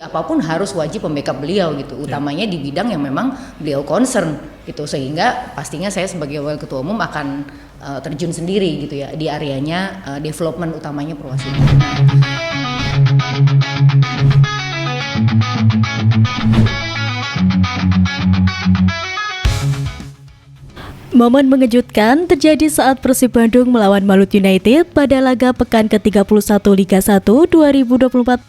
Apapun harus wajib membackup beliau gitu, utamanya di bidang yang memang beliau concern gitu, sehingga pastinya saya sebagai wakil ketua umum akan terjun sendiri gitu ya di areanya development utamanya Purwasitin. Momen mengejutkan terjadi saat Persib Bandung melawan Malut United pada laga pekan ke-31 Liga 1 2024-2025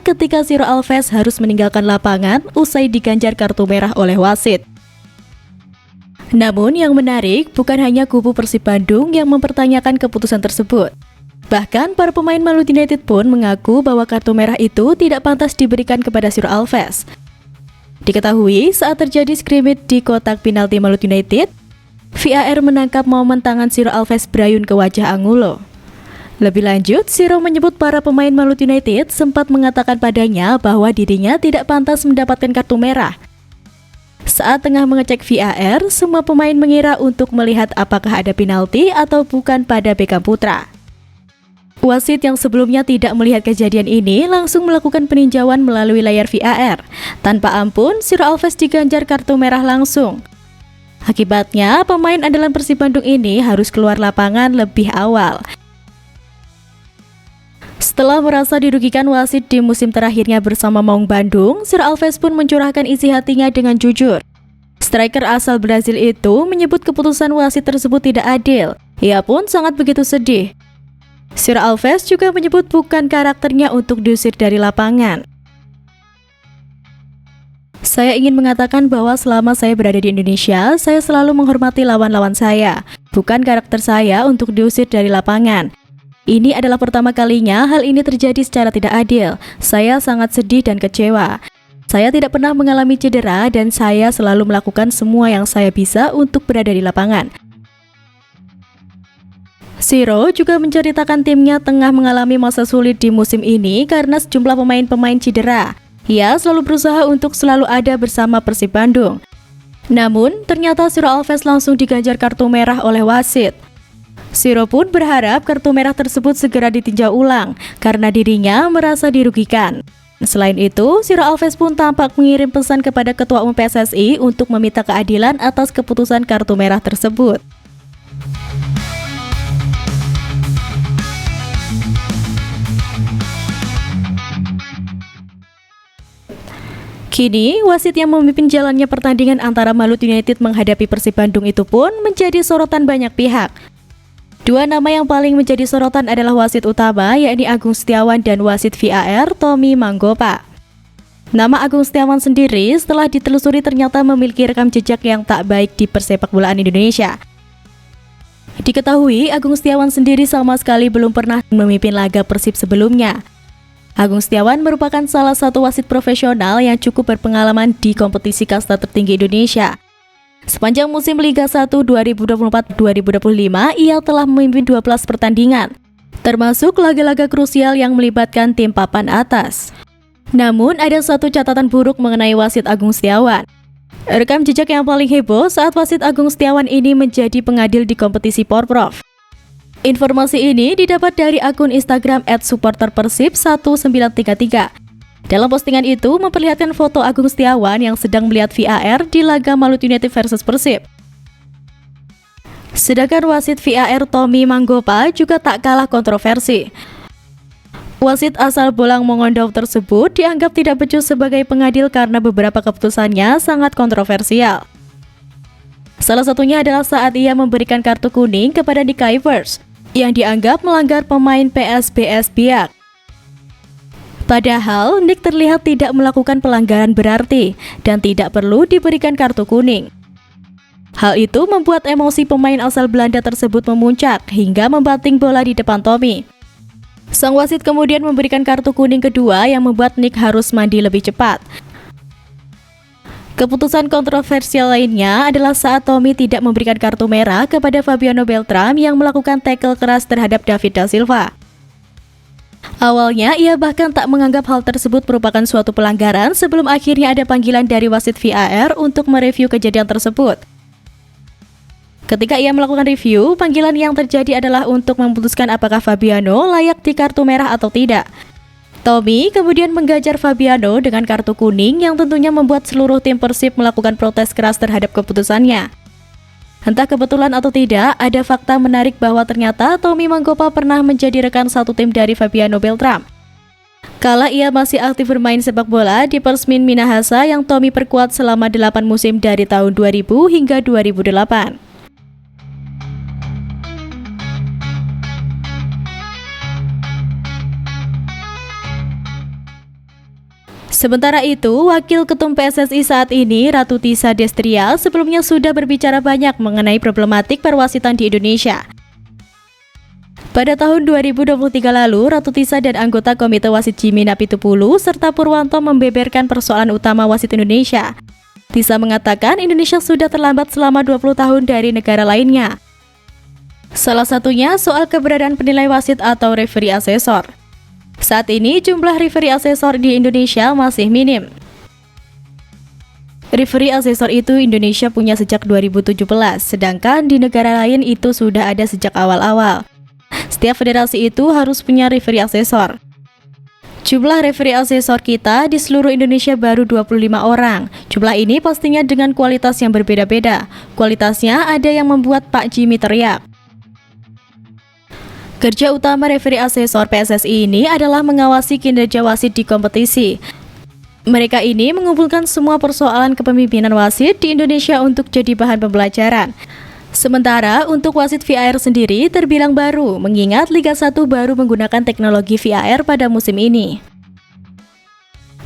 ketika Ciro Alves harus meninggalkan lapangan usai diganjar kartu merah oleh wasit. Namun yang menarik bukan hanya kubu Persib Bandung yang mempertanyakan keputusan tersebut. Bahkan para pemain Malut United pun mengaku bahwa kartu merah itu tidak pantas diberikan kepada Ciro Alves. Diketahui saat terjadi scrimmage di kotak penalti Malut United, VAR menangkap momen tangan Ciro Alves berayun ke wajah Angulo. Lebih lanjut, Ciro menyebut para pemain Malut United sempat mengatakan padanya bahwa dirinya tidak pantas mendapatkan kartu merah. Saat tengah mengecek VAR, semua pemain mengira untuk melihat apakah ada penalti atau bukan pada Beckham Putra. Wasit yang sebelumnya tidak melihat kejadian ini langsung melakukan peninjauan melalui layar VAR. Tanpa ampun, Ciro Alves diganjar kartu merah langsung. Akibatnya, pemain andalan Persib Bandung ini harus keluar lapangan lebih awal. Setelah merasa dirugikan wasit di musim terakhirnya bersama Maung Bandung, Ciro Alves pun mencurahkan isi hatinya dengan jujur. Striker asal Brazil itu menyebut keputusan wasit tersebut tidak adil. Ia pun sangat begitu sedih. Ciro Alves juga menyebut bukan karakternya untuk diusir dari lapangan. Saya ingin mengatakan bahwa selama saya berada di Indonesia, saya selalu menghormati lawan-lawan saya, bukan karakter saya untuk diusir dari lapangan. Ini adalah pertama kalinya hal ini terjadi secara tidak adil. Saya sangat sedih dan kecewa. Saya tidak pernah mengalami cedera dan saya selalu melakukan semua yang saya bisa untuk berada di lapangan. Ciro juga menceritakan timnya tengah mengalami masa sulit di musim ini karena sejumlah pemain-pemain cedera. Ia selalu berusaha untuk selalu ada bersama Persib Bandung. Namun, ternyata Ciro Alves langsung diganjar kartu merah oleh wasit. Ciro pun berharap kartu merah tersebut segera ditinjau ulang karena dirinya merasa dirugikan. Selain itu, Ciro Alves pun tampak mengirim pesan kepada Ketua Umum PSSI untuk meminta keadilan atas keputusan kartu merah tersebut. Kini, wasit yang memimpin jalannya pertandingan antara Malut United menghadapi Persib Bandung itu pun menjadi sorotan banyak pihak. Dua nama yang paling menjadi sorotan adalah wasit utama, yakni Agung Setiawan dan wasit VAR Tommy Manggopa. Nama Agung Setiawan sendiri setelah ditelusuri ternyata memiliki rekam jejak yang tak baik di persepakbolaan Indonesia. Diketahui, Agung Setiawan sendiri sama sekali belum pernah memimpin laga Persib sebelumnya. Agung Setiawan merupakan salah satu wasit profesional yang cukup berpengalaman di kompetisi kasta tertinggi Indonesia. Sepanjang musim Liga 1 2024-2025, ia telah memimpin 12 pertandingan, termasuk laga-laga krusial yang melibatkan tim papan atas. Namun, ada satu catatan buruk mengenai wasit Agung Setiawan. Rekam jejak yang paling heboh saat wasit Agung Setiawan ini menjadi pengadil di kompetisi Porprov. Informasi ini didapat dari akun Instagram @supporterpersib1933. Dalam postingan itu memperlihatkan foto Agung Setiawan yang sedang melihat VAR di laga Malut United versus Persib. Sedangkan wasit VAR Tommy Manggopa juga tak kalah kontroversi. Wasit asal Bolang Mongondo tersebut dianggap tidak becus sebagai pengadil karena beberapa keputusannya sangat kontroversial. Salah satunya adalah saat ia memberikan kartu kuning kepada Nick Kuipers yang dianggap melanggar pemain PSBS Biak. Padahal, Nick terlihat tidak melakukan pelanggaran berarti dan tidak perlu diberikan kartu kuning. Hal itu membuat emosi pemain asal Belanda tersebut memuncak hingga membanting bola di depan Tommy. Sang wasit kemudian memberikan kartu kuning kedua yang membuat Nick harus mandi lebih cepat. Keputusan kontroversial lainnya adalah saat Tommy tidak memberikan kartu merah kepada Fabiano Beltram yang melakukan tackle keras terhadap David da Silva. Awalnya, ia bahkan tak menganggap hal tersebut merupakan suatu pelanggaran sebelum akhirnya ada panggilan dari wasit VAR untuk mereview kejadian tersebut. Ketika ia melakukan review, panggilan yang terjadi adalah untuk memutuskan apakah Fabiano layak di kartu merah atau tidak. Tommy kemudian menggajar Fabiano dengan kartu kuning yang tentunya membuat seluruh tim Persib melakukan protes keras terhadap keputusannya. Entah kebetulan atau tidak, ada fakta menarik bahwa ternyata Tommy Mangkopa pernah menjadi rekan satu tim dari Fabiano Beltram. Kala ia masih aktif bermain sepak bola di Persmin Minahasa yang Tommy perkuat selama 8 musim dari tahun 2000 hingga 2008. Sementara itu, Wakil Ketum PSSI saat ini, Ratu Tisa Destria, sebelumnya sudah berbicara banyak mengenai problematik perwasitan di Indonesia. Pada tahun 2023 lalu, Ratu Tisa dan anggota Komite Wasit Jimmy Napitupulu serta Purwanto membeberkan persoalan utama wasit Indonesia. Tisa mengatakan Indonesia sudah terlambat selama 20 tahun dari negara lainnya. Salah satunya soal keberadaan penilai wasit atau referee asesor. Saat ini jumlah referee asesor di Indonesia masih minim. Referee asesor itu Indonesia punya sejak 2017, sedangkan di negara lain itu sudah ada sejak awal-awal. Setiap federasi itu harus punya referee asesor. Jumlah referee asesor kita di seluruh Indonesia baru 25 orang. Jumlah ini pastinya dengan kualitas yang berbeda-beda. Kualitasnya ada yang membuat Pak Jimmy teriak. Kerja utama referee asesor PSSI ini adalah mengawasi kinerja wasit di kompetisi. Mereka ini mengumpulkan semua persoalan kepemimpinan wasit di Indonesia untuk jadi bahan pembelajaran. Sementara untuk wasit VAR sendiri terbilang baru, mengingat Liga 1 baru menggunakan teknologi VAR pada musim ini.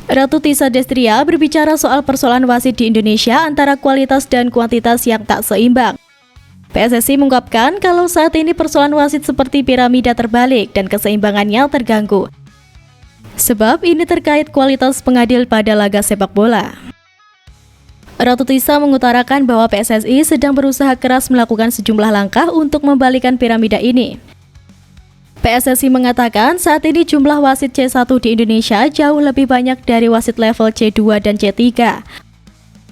Ratu Tisa Destria berbicara soal persoalan wasit di Indonesia antara kualitas dan kuantitas yang tak seimbang. PSSI mengungkapkan kalau saat ini persoalan wasit seperti piramida terbalik dan keseimbangannya terganggu. Sebab ini terkait kualitas pengadil pada laga sepak bola. Ratu Tisa mengutarakan bahwa PSSI sedang berusaha keras melakukan sejumlah langkah untuk membalikkan piramida ini. PSSI mengatakan saat ini jumlah wasit C1 di Indonesia jauh lebih banyak dari wasit level C2 dan C3.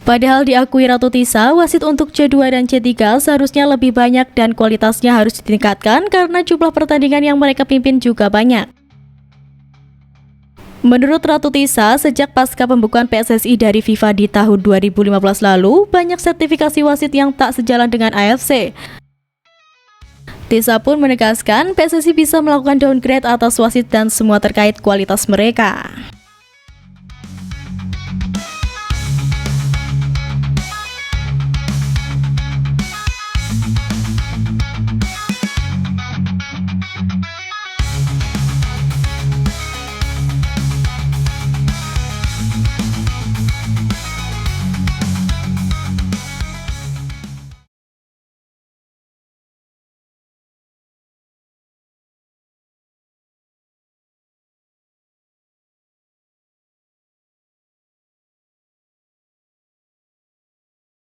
Padahal diakui Ratu Tisa, wasit untuk C2 dan C3 seharusnya lebih banyak dan kualitasnya harus ditingkatkan karena jumlah pertandingan yang mereka pimpin juga banyak. Menurut Ratu Tisa, sejak pasca pembukaan PSSI dari FIFA di tahun 2015 lalu, banyak sertifikasi wasit yang tak sejalan dengan AFC. Tisa pun menegaskan PSSI bisa melakukan downgrade atas wasit dan semua terkait kualitas mereka.